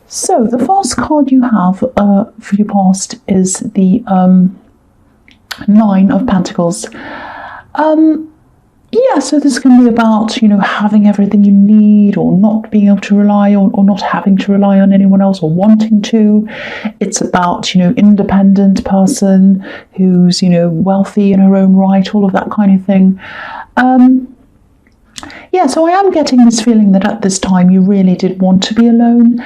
So the first card you have for your past is the Nine of Pentacles. Yeah, so this can be about, having everything you need, or not being able to rely on, or not having to rely on anyone else, or wanting to. It's about, independent person who's, wealthy in her own right, all of that kind of thing. Yeah, so I am getting this feeling that at this time you really did want to be alone.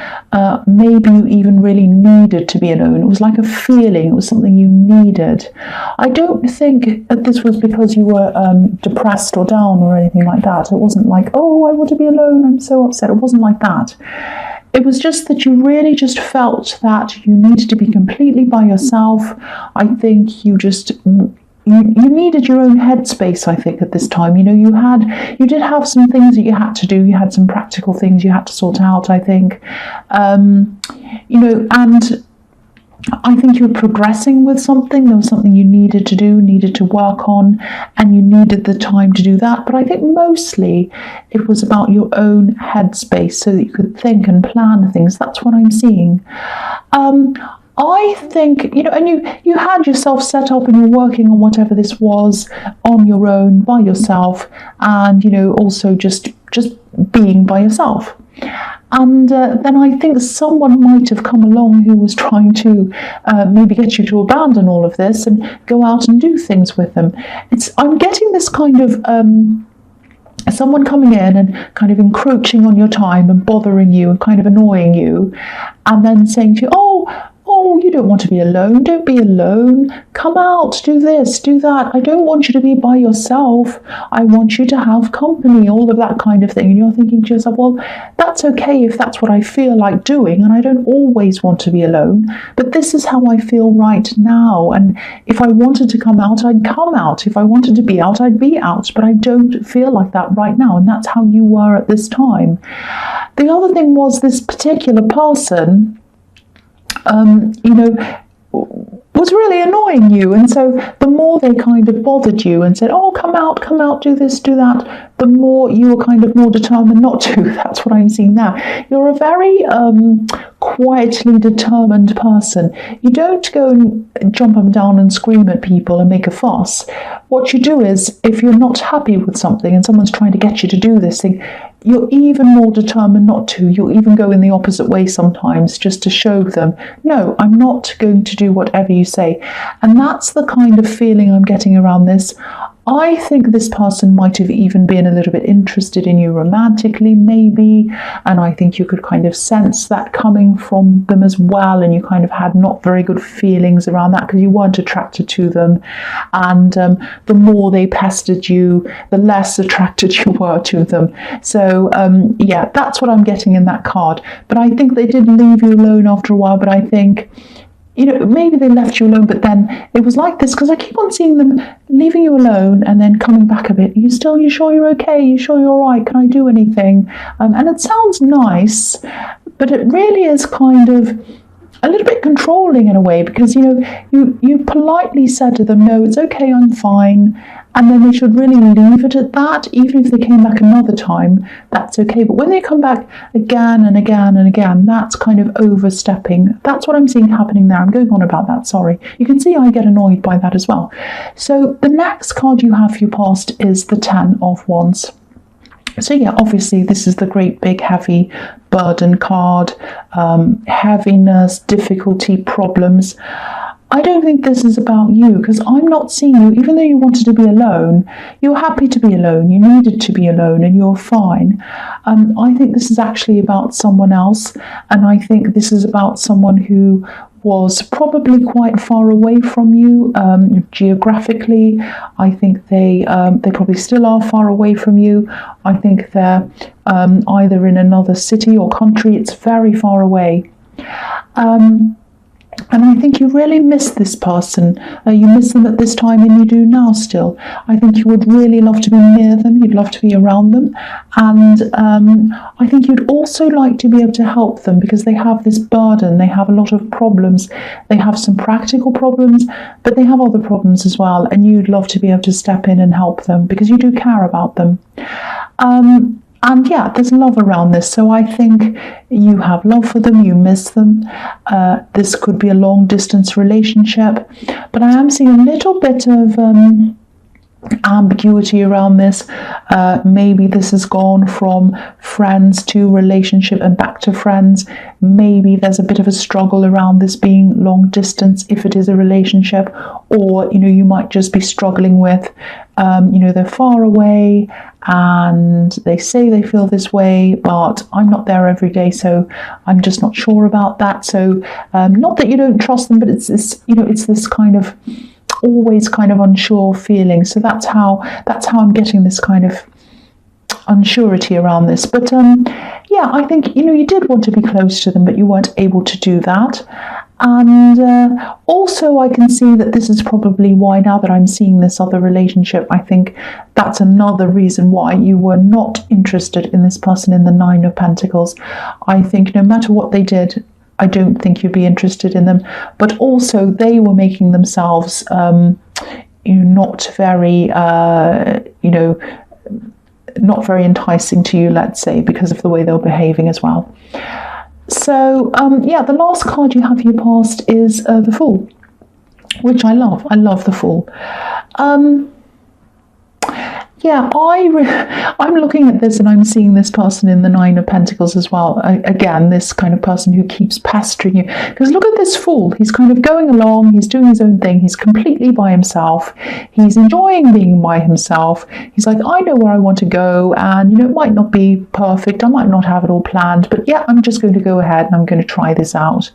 Maybe you even really needed to be alone. It was like a feeling, it was something you needed. I don't think that this was because you were depressed or down or anything like that. It wasn't like, oh, I want to be alone, I'm so upset. It wasn't like that. It was just that you really just felt that you needed to be completely by yourself. I think you just... You needed your own headspace, I think, at this time. You did have some things that you had to do. You had some practical things you had to sort out, I think. And I think you were progressing with something. There was something you needed to do, needed to work on, and you needed the time to do that. But I think mostly it was about your own headspace so that you could think and plan things. That's what I'm seeing. I think, and you had yourself set up and you're working on whatever this was on your own, by yourself, and, also just being by yourself. And then I think someone might have come along who was trying to maybe get you to abandon all of this and go out and do things with them. I'm getting this kind of... someone coming in and kind of encroaching on your time and bothering you and kind of annoying you, and then saying to you, oh, you don't want to be alone. Don't be alone. Come out, do this, do that. I don't want you to be by yourself. I want you to have company, all of that kind of thing. And you're thinking to yourself, well, that's okay if that's what I feel like doing, and I don't always want to be alone, but this is how I feel right now. And if I wanted to come out, I'd come out. If I wanted to be out, I'd be out, but I don't feel like that right now. And that's how you were at this time. The other thing was this particular person, was really annoying you. And so the more they kind of bothered you and said, oh, come out, do this, do that, the more you were kind of more determined not to. That's what I'm seeing now. You're a very quietly determined person. You don't go and jump up and down and scream at people and make a fuss. What you do is, if you're not happy with something and someone's trying to get you to do this thing, you're even more determined not to. You'll even go in the opposite way sometimes just to show them, no, I'm not going to do whatever you say. And that's the kind of feeling I'm getting around this. I think this person might have even been a little bit interested in you romantically, maybe, and I think you could kind of sense that coming from them as well, and you kind of had not very good feelings around that because you weren't attracted to them, and the more they pestered you, the less attracted you were to them. So yeah, that's what I'm getting in that card. But I think they did leave you alone after a while, but I think, maybe they left you alone, but then it was like this, because I keep on seeing them leaving you alone and then coming back a bit. You sure you're okay? You sure you're all right? Can I do anything? And it sounds nice, but it really is kind of a little bit controlling in a way, because, you politely said to them, no, it's okay, I'm fine. And then they should really leave it at that. Even if they came back another time, that's okay. But when they come back again and again and again, that's kind of overstepping. That's what I'm seeing happening there. I'm going on about that, sorry. You can see I get annoyed by that as well. So the next card you have for your past is the Ten of Wands. So yeah, obviously this is the great big heavy burden card, heaviness, difficulty, problems. I don't think this is about you, because I'm not seeing you, even though you wanted to be alone, you're happy to be alone, you needed to be alone, and you're fine. I think this is actually about someone else, and I think this is about someone who was probably quite far away from you geographically. I think they probably still are far away from you. I think they're either in another city or country. It's very far away. And I think you really miss this person. You miss them at this time, and you do now still. I think you would really love to be near them. You'd love to be around them. And I think you'd also like to be able to help them, because they have this burden. They have a lot of problems. They have some practical problems, but they have other problems as well. And you'd love to be able to step in and help them, because you do care about them. And yeah, there's love around this. So I think you have love for them, you miss them. This could be a long distance relationship. But I am seeing a little bit of ambiguity around this. Maybe this has gone from friends to relationship and back to friends. Maybe there's a bit of a struggle around this being long distance if it is a relationship, or you might just be struggling with they're far away and they say they feel this way, but I'm not there every day, so I'm just not sure about that. So not that you don't trust them, but it's this it's this kind of always kind of unsure feeling. So that's how I'm getting this kind of unsurety around this. But yeah, I think you did want to be close to them, but you weren't able to do that. And also I can see that this is probably why, now that I'm seeing this other relationship, I think that's another reason why you were not interested in this person in the Nine of Pentacles. I think no matter what they did, I don't think you'd be interested in them. But also they were making themselves not very, not very enticing to you, let's say, because of the way they were behaving as well. So, yeah, the last card you have for your past is the Fool, which I love. I love the Fool. Yeah, I'm looking at this and I'm seeing this person in the Nine of Pentacles as well. Again, this kind of person who keeps pestering you. Because look at this Fool. He's kind of going along. He's doing his own thing. He's completely by himself. He's enjoying being by himself. He's like, I know where I want to go. And, it might not be perfect. I might not have it all planned. But yeah, I'm just going to go ahead and I'm going to try this out.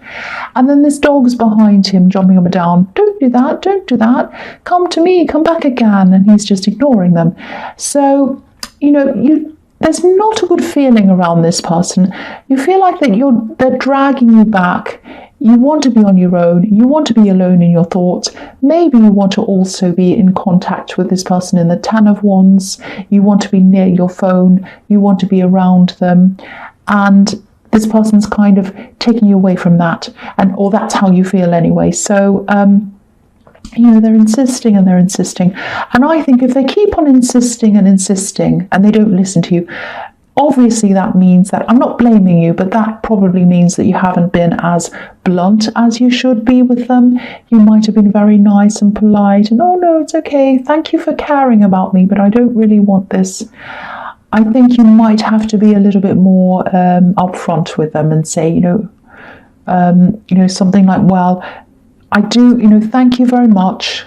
And then this dog's behind him, jumping up and down. Don't do that. Don't do that. Come to me. Come back again. And he's just ignoring them. So, there's not a good feeling around this person. You feel like that they're dragging you back. You want to be on your own. You want to be alone in your thoughts. Maybe you want to also be in contact with this person in the Ten of Wands. You want to be near your phone. You want to be around them. And this person's kind of taking you away from that. Or that's how you feel anyway. So, they're insisting and they're insisting. And I think if they keep on insisting and insisting and they don't listen to you, obviously that means that, I'm not blaming you, but that probably means that you haven't been as blunt as you should be with them. You might have been very nice and polite and, oh no, it's okay. Thank you for caring about me, but I don't really want this. I think you might have to be a little bit more upfront with them and say, something like, well, I do, thank you very much.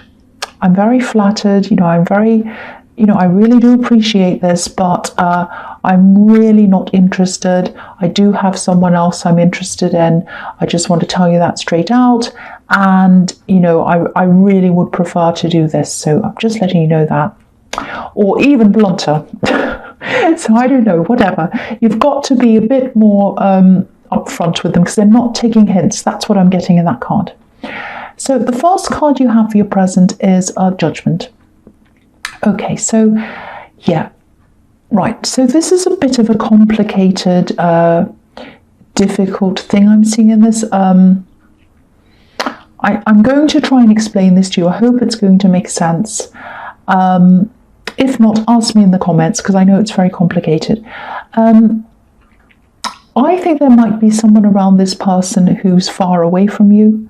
I'm very flattered. I'm very, I really do appreciate this, but I'm really not interested. I do have someone else I'm interested in. I just want to tell you that straight out. And, I really would prefer to do this. So I'm just letting you know that. Or even blunter. So I don't know, whatever. You've got to be a bit more upfront with them because they're not taking hints. That's what I'm getting in that card. So the first card you have for your present is Judgment. Okay, so yeah, right. So this is a bit of a complicated, difficult thing I'm seeing in this. I'm going to try and explain this to you. I hope it's going to make sense. If not, ask me in the comments because I know it's very complicated. I think there might be someone around this person who's far away from you.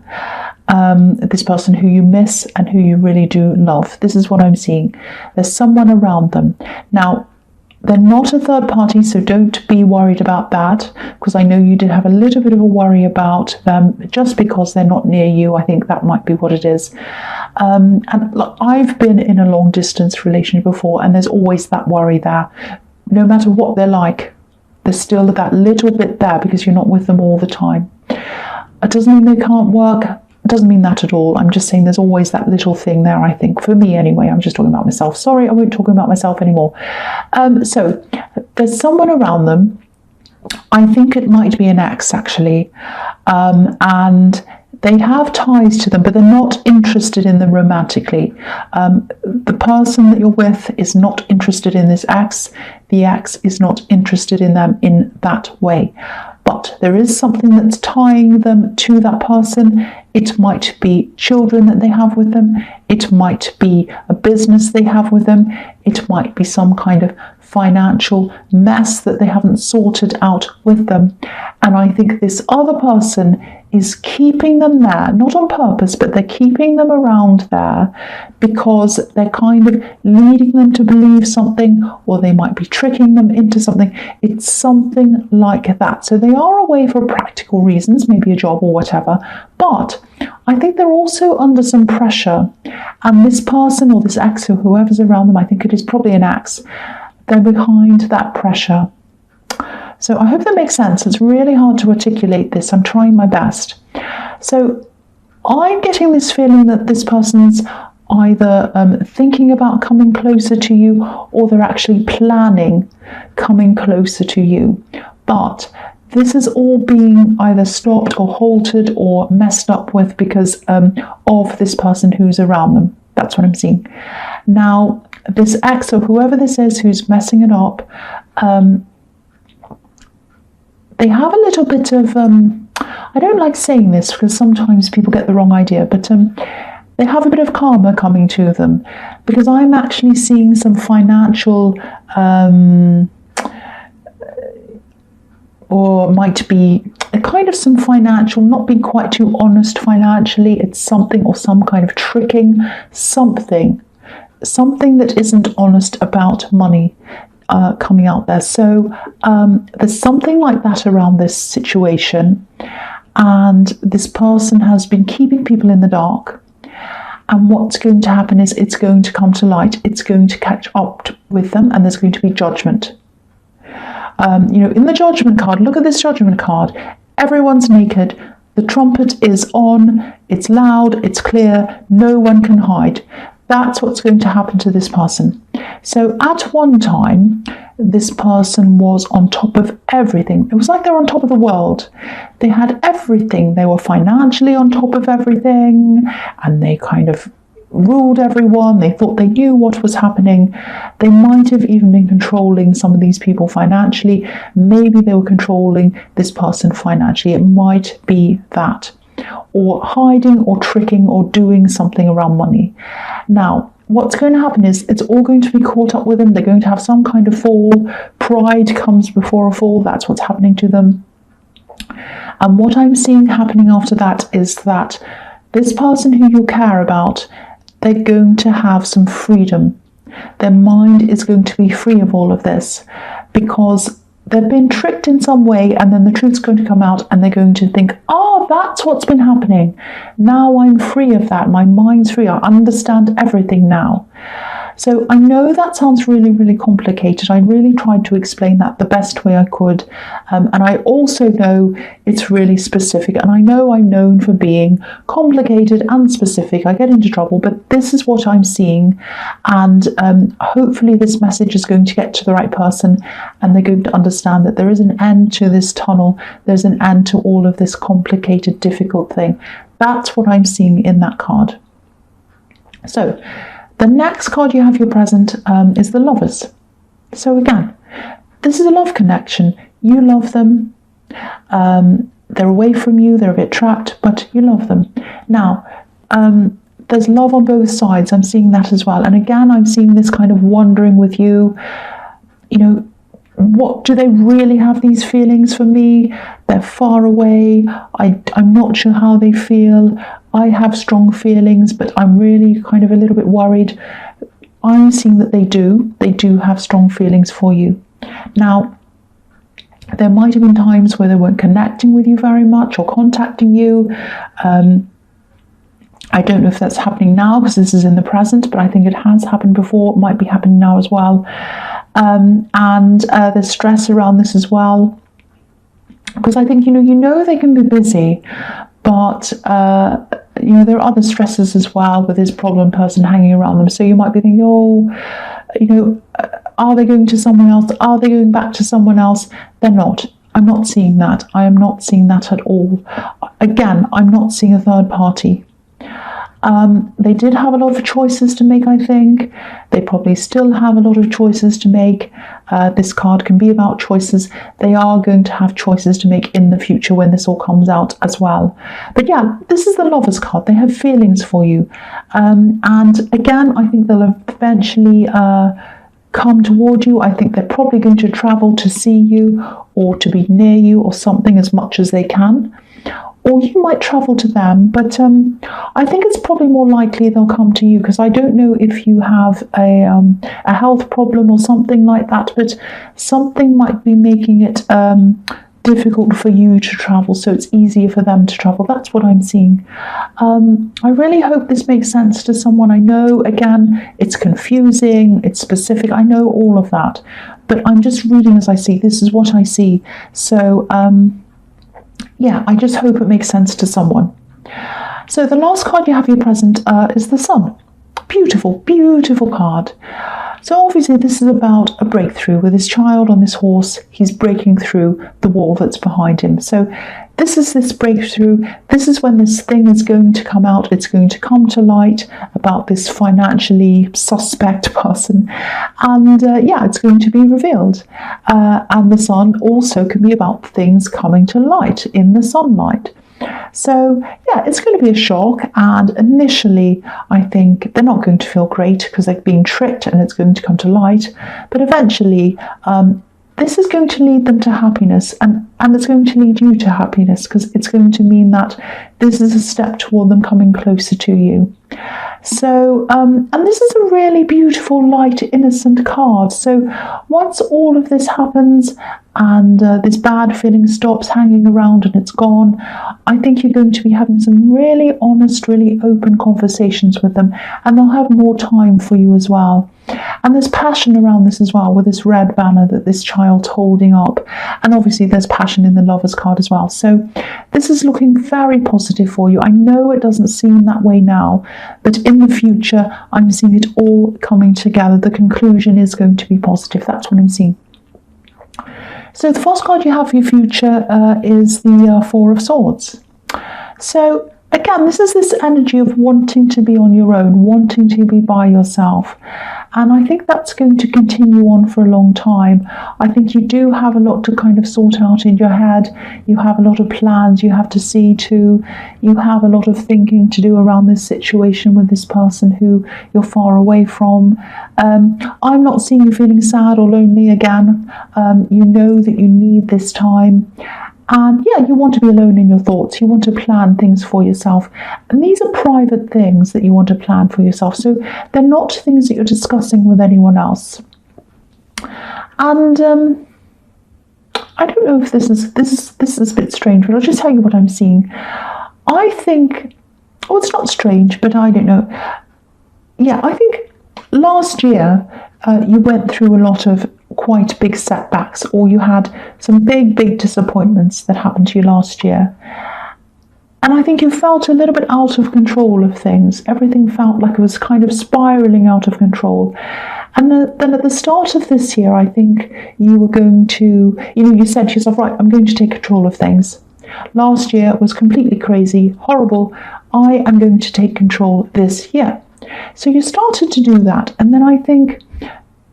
This person who you miss and who you really do love. This is what I'm seeing. There's someone around them. Now, they're not a third party, so don't be worried about that, because I know you did have a little bit of a worry about them just because they're not near you. I think that might be what it is. And look, I've been in a long distance relationship before, and there's always that worry there. No matter what they're like, there's still that little bit there because you're not with them all the time. It doesn't mean they can't work. It doesn't mean that at all. I'm just saying there's always that little thing there, I think. For me anyway, I'm just talking about myself. Sorry, I won't talk about myself anymore. So there's someone around them. I think it might be an ex, actually. And they have ties to them, but they're not interested in them romantically. The person that you're with is not interested in this ex. The ex is not interested in them in that way. But there is something that's tying them to that person. It might be children that they have with them. It might be a business they have with them. It might be some kind of financial mess that they haven't sorted out with them. And I think this other person is keeping them there, not on purpose, but they're keeping them around there because they're kind of leading them to believe something, or they might be tricking them into something. It's something like that. So they are away for practical reasons, maybe a job or whatever, but I think they're also under some pressure. And this person or this ex or whoever's around them, I think it is probably an ex, they're behind that pressure. So I hope that makes sense. It's really hard to articulate this. I'm trying my best. So I'm getting this feeling that this person's either thinking about coming closer to you, or they're actually planning coming closer to you. But this is all being either stopped or halted or messed up with because of this person who's around them. That's what I'm seeing. Now, this ex or whoever this is who's messing it up, they have a little bit of, I don't like saying this because sometimes people get the wrong idea, but they have a bit of karma coming to them, because I'm actually seeing some financial, or might be a kind of some financial, not being quite too honest financially. It's something, or some kind of tricking, something that isn't honest about money. Coming out there. So there's something like that around this situation, and this person has been keeping people in the dark, and what's going to happen is it's going to come to light, it's going to catch up with them, and there's going to be judgment. In the judgment card, look at this judgment card, everyone's naked, the trumpet is on, it's loud, it's clear, no one can hide. That's what's going to happen to this person. So at one time, this person was on top of everything. It was like they were on top of the world. They had everything. They were financially on top of everything, and they kind of ruled everyone. They thought they knew what was happening. They might have even been controlling some of these people financially. Maybe they were controlling this person financially. It might be that. Or hiding or tricking or doing something around money. Now, what's going to happen is it's all going to be caught up with them. They're going to have some kind of fall. Pride comes before a fall. That's what's happening to them. And what I'm seeing happening after that is that this person who you care about, they're going to have some freedom. Their mind is going to be free of all of this, because they've been tricked in some way, and then the truth's going to come out, and they're going to think, oh, that's what's been happening. Now I'm free of that. My mind's free. I understand everything now. So I know that sounds really, really complicated. I really tried to explain that the best way I could. And I also know it's really specific. And I know I'm known for being complicated and specific. I get into trouble, but this is what I'm seeing. And hopefully this message is going to get to the right person, and they're going to understand that there is an end to this tunnel. There's an end to all of this complicated, difficult thing. That's what I'm seeing in that card. So the next card you have your present is the Lovers. So again, this is a love connection. You love them. They're away from you. They're a bit trapped, but you love them. Now, there's love on both sides. I'm seeing that as well. And again, I'm seeing this kind of wondering with you, what do they really have these feelings for me? They're far away. I'm not sure how they feel. I have strong feelings, but I'm really kind of a little bit worried. I'm seeing that they do. They do have strong feelings for you. Now, there might have been times where they weren't connecting with you very much or contacting you. I don't know if that's happening now because this is in the present, but I think it has happened before. It might be happening now as well. And there's stress around this as well, because I think they can be busy, but there are other stresses as well with this problem person hanging around them. So you might be thinking, are they going to someone else? Are they going back to someone else? They're not. I'm not seeing that. I am not seeing that at all. Again, I'm not seeing a third party. They did have a lot of choices to make, I think. They probably still have a lot of choices to make. This card can be about choices. They are going to have choices to make in the future when this all comes out as well. But yeah, this is the Lovers card. They have feelings for you. And again, I think they'll eventually come toward you. I think they're probably going to travel to see you or to be near you or something as much as they can. Or you might travel to them, but I think it's probably more likely they'll come to you, because I don't know if you have a health problem or something like that, but something might be making it difficult for you to travel, so it's easier for them to travel. That's what I'm seeing. I really hope this makes sense to someone. I know, again, it's confusing, it's specific, I know all of that, but I'm just reading as I see. This is what I see. So, yeah, I just hope it makes sense to someone. So the last card you have here present is the Sun. Beautiful, beautiful card. So obviously this is about a breakthrough with this child on this horse. He's breaking through the wall that's behind him. So this is this breakthrough. This is when this thing is going to come out. It's going to come to light about this financially suspect person. And yeah, it's going to be revealed. And the Sun also can be about things coming to light in the sunlight. So yeah, it's going to be a shock, and initially I think they're not going to feel great because they're being tricked and it's going to come to light, but eventually this is going to lead them to happiness, and it's going to lead you to happiness, because it's going to mean that this is a step toward them coming closer to you. So, and this is a really beautiful, light, innocent card. So once all of this happens and this bad feeling stops hanging around and it's gone, I think you're going to be having some really honest, really open conversations with them, and they'll have more time for you as well. And there's passion around this as well, with this red banner that this child's holding up. And obviously there's passion in the Lovers card as well. So this is looking very positive for you. I know it doesn't seem that way now, but in the future, I'm seeing it all coming together. The conclusion is going to be positive. That's what I'm seeing. So the first card you have for your future is the Four of Swords. So again, this is this energy of wanting to be on your own, wanting to be by yourself. And I think that's going to continue on for a long time. I think you do have a lot to kind of sort out in your head. You have a lot of plans you have to see to. You have a lot of thinking to do around this situation with this person who you're far away from. I'm not seeing you feeling sad or lonely again. You know that you need this time. And yeah, you want to be alone in your thoughts. You want to plan things for yourself. And these are private things that you want to plan for yourself. So they're not things that you're discussing with anyone else. And I don't know if this is a bit strange, but I'll just tell you what I'm seeing. I think, oh, it's not strange, but I don't know. Yeah, I think last year you went through a lot of quite big setbacks, or you had some big disappointments that happened to you last year. And I think you felt a little bit out of control of things. Everything felt like it was kind of spiraling out of control. And then at the start of this year, I think you were going to, you said to yourself, right, I'm going to take control of things. Last year was completely crazy, horrible. I am going to take control this year. So you started to do that. And then I think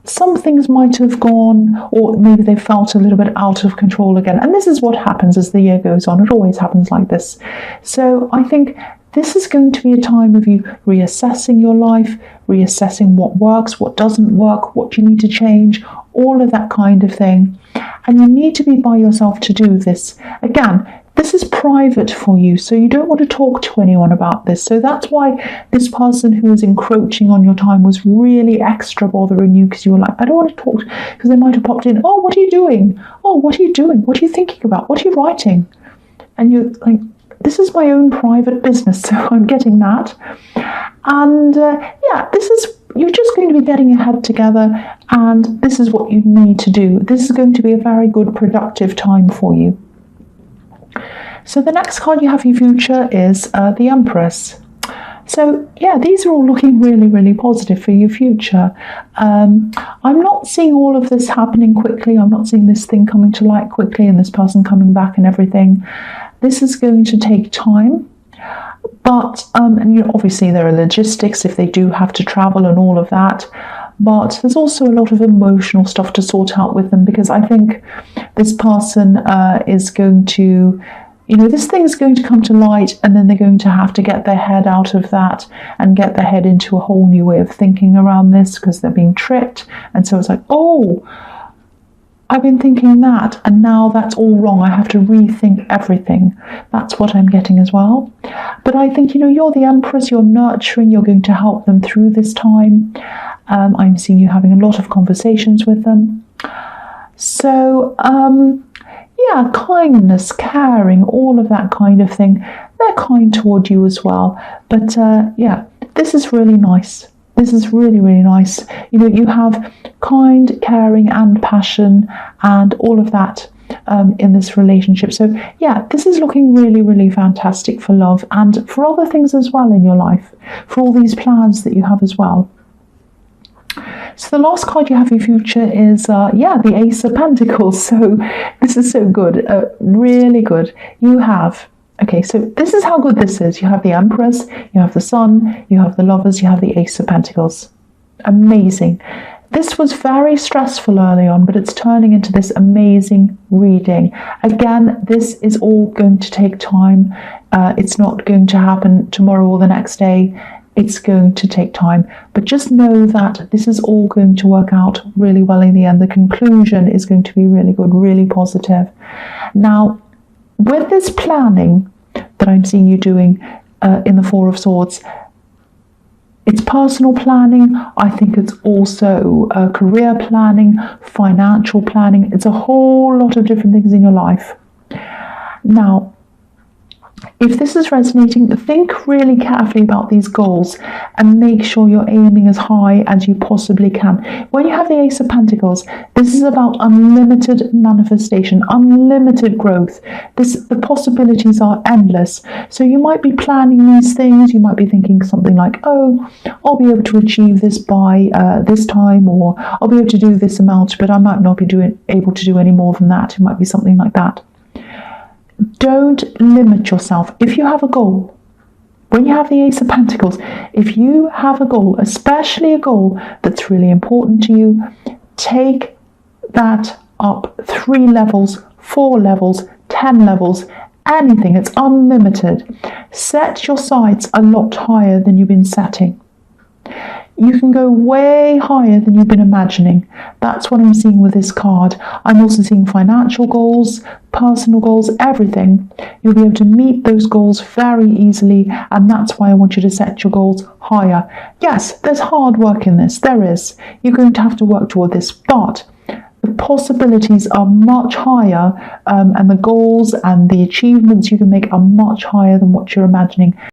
some things might have gone, or maybe they felt a little bit out of control again. And this is what happens as the year goes on. It always happens like this. So I think this is going to be a time of you reassessing your life, reassessing what works, what doesn't work, what you need to change, all of that kind of thing. And you need to be by yourself to do this. Again, this is private for you, so you don't want to talk to anyone about this. So that's why this person who was encroaching on your time was really extra bothering you, because you were like, I don't want to talk, because they might have popped in, oh, what are you doing? Oh, what are you doing? What are you thinking about? What are you writing? And you're like, this is my own private business, so I'm getting that. And yeah, you're just going to be getting your head together, and this is what you need to do. This is going to be a very good, productive time for you. So the next card you have for your future is the Empress. So yeah, these are all looking really positive for your future. I'm not seeing all of this happening quickly. I'm not seeing this thing coming to light quickly and this person coming back and everything. This is going to take time. But and obviously there are logistics if they do have to travel and all of that. But there's also a lot of emotional stuff to sort out with them, because I think this person is going to this thing's going to come to light, and then they're going to have to get their head out of that and get their head into a whole new way of thinking around this, because they're being tricked. And so it's like, oh, I've been thinking that, and now that's all wrong. I have to rethink everything. That's what I'm getting as well. But I think, you're the Empress, you're nurturing, you're going to help them through this time. I'm seeing you having a lot of conversations with them. So, yeah, kindness, caring, all of that kind of thing. They're kind toward you as well. But yeah, this is really nice. This is really, really nice. You have kind, caring and passion and all of that in this relationship. So yeah, this is looking really, really fantastic for love and for other things as well in your life, for all these plans that you have as well. So the last card you have in future is, the Ace of Pentacles. So this is so good, really good. You have, okay, so this is how good this is. You have the Empress, you have the Sun, you have the Lovers, you have the Ace of Pentacles. Amazing. This was very stressful early on, but it's turning into this amazing reading. Again, this is all going to take time. It's not going to happen tomorrow or the next day. It's going to take time, but just know that this is all going to work out really well in the end. The conclusion is going to be really good, really positive. Now, with this planning that I'm seeing you doing in the Four of Swords, it's personal planning. I think it's also career planning, financial planning. It's a whole lot of different things in your life. Now, if this is resonating, think really carefully about these goals and make sure you're aiming as high as you possibly can. When you have the Ace of Pentacles, this is about unlimited manifestation, unlimited growth. The possibilities are endless. So you might be planning these things. You might be thinking something like, oh, I'll be able to achieve this by this time, or I'll be able to do this amount, but I might not be able to do any more than that. It might be something like that. Don't limit yourself. If you have a goal, when you have the Ace of Pentacles, if you have a goal, especially a goal that's really important to you, take that up 3 levels, 4 levels, 10 levels, anything. It's unlimited. Set your sights a lot higher than you've been setting. You can go way higher than you've been imagining. That's what I'm seeing with this card. I'm also seeing financial goals, personal goals, everything. You'll be able to meet those goals very easily, and that's why I want you to set your goals higher. Yes, there's hard work in this. There is. You're going to have to work toward this, but the possibilities are much higher, and the goals and the achievements you can make are much higher than what you're imagining.